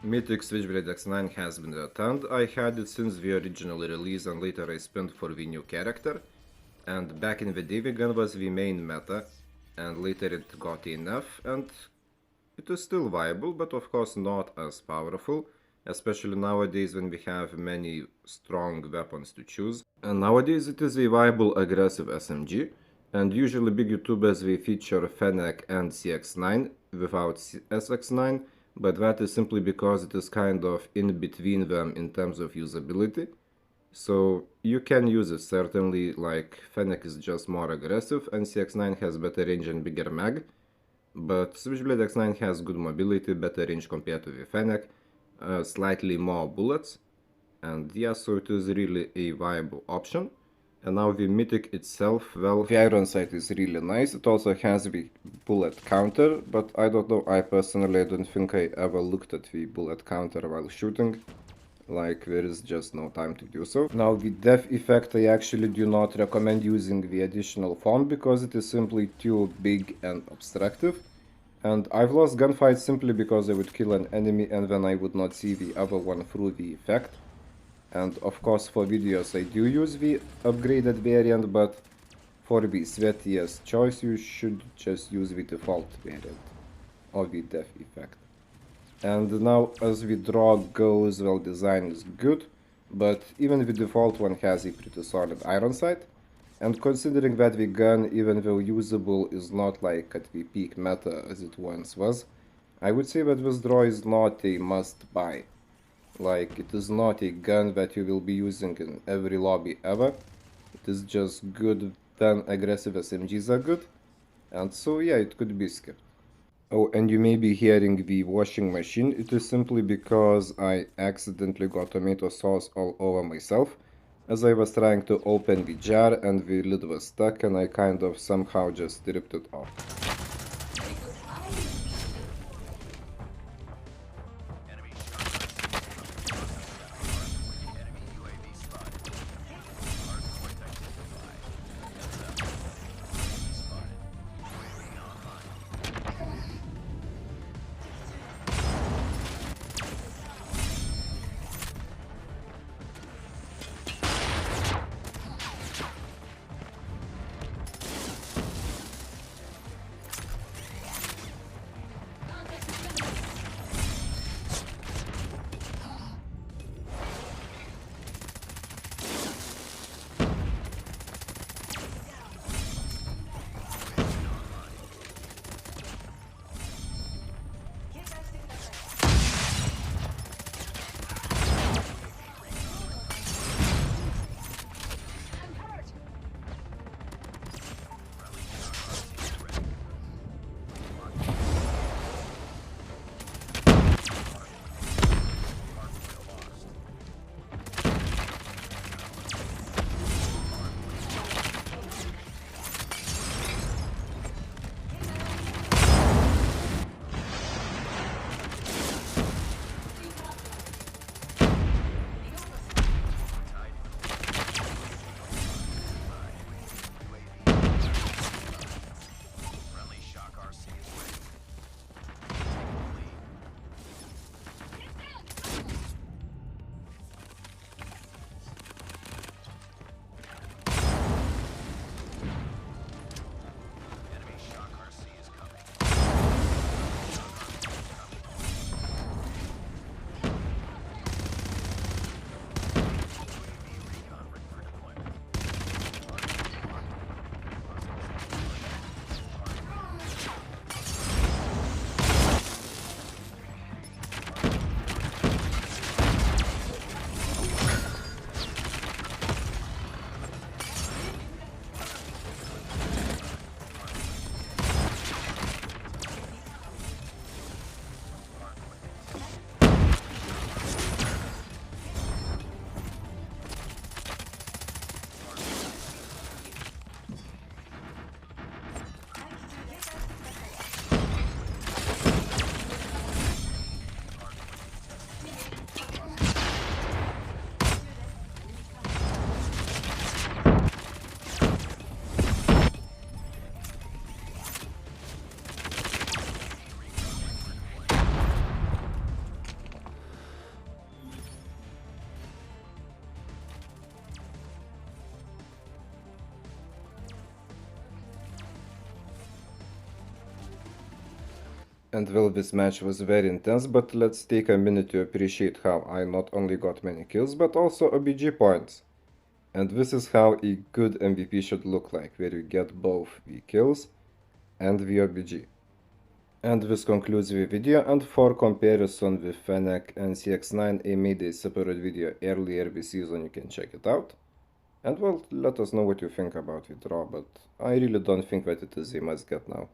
Mythic Switchblade X9 has been returned. I had it since the original release and later I spent for the new character. And back in the day the gun was the main meta, and later it got a nerf, and it is still viable, but of course not as powerful, especially nowadays when we have many strong weapons to choose. And nowadays it is a viable aggressive SMG, and usually big YouTubers they feature Fennec and CX9 without SX9, but that is simply because it is kind of in between them in terms of usability. So you can use it certainly, like Fennec is just more aggressive and CX9 has better range and bigger mag, but Switchblade X9 has good mobility, better range compared to the Fennec, slightly more bullets, and yeah, so it is really a viable option. And now the Mythic itself, well, the iron sight is really nice. It also has the bullet counter, but I don't know, I personally don't think I ever looked at the bullet counter while shooting. Like, there is just no time to do so. Now, the death effect, I actually do not recommend using the additional foam because it is simply too big and obstructive. And I've lost gunfights simply because I would kill an enemy and then I would not see the other one through the effect. And of course for videos I do use the upgraded variant, but for the sweatiest choice you should just use the default variant of the death effect. And now as the draw goes, well, design is good, but even the default one has a pretty solid iron sight. And considering that the gun, even though usable, is not like at the peak meta as it once was, I would say that this draw is not a must buy. Like, it is not a gun that you will be using in every lobby ever. It is just good when aggressive SMGs are good. And so yeah, it could be skipped. Oh, and you may be hearing the washing machine. It is simply because I accidentally got tomato sauce all over myself as I was trying to open the jar and the lid was stuck and I kind of somehow just ripped it off. And well, this match was very intense, but let's take a minute to appreciate how I not only got many kills, but also OBG points. And this is how a good MVP should look like, where you get both the kills and the OBG. And this concludes the video, and for comparison with Fennec and CX9, I made a separate video earlier this season, you can check it out. And well, let us know what you think about the draw, but I really don't think that it is a must get now.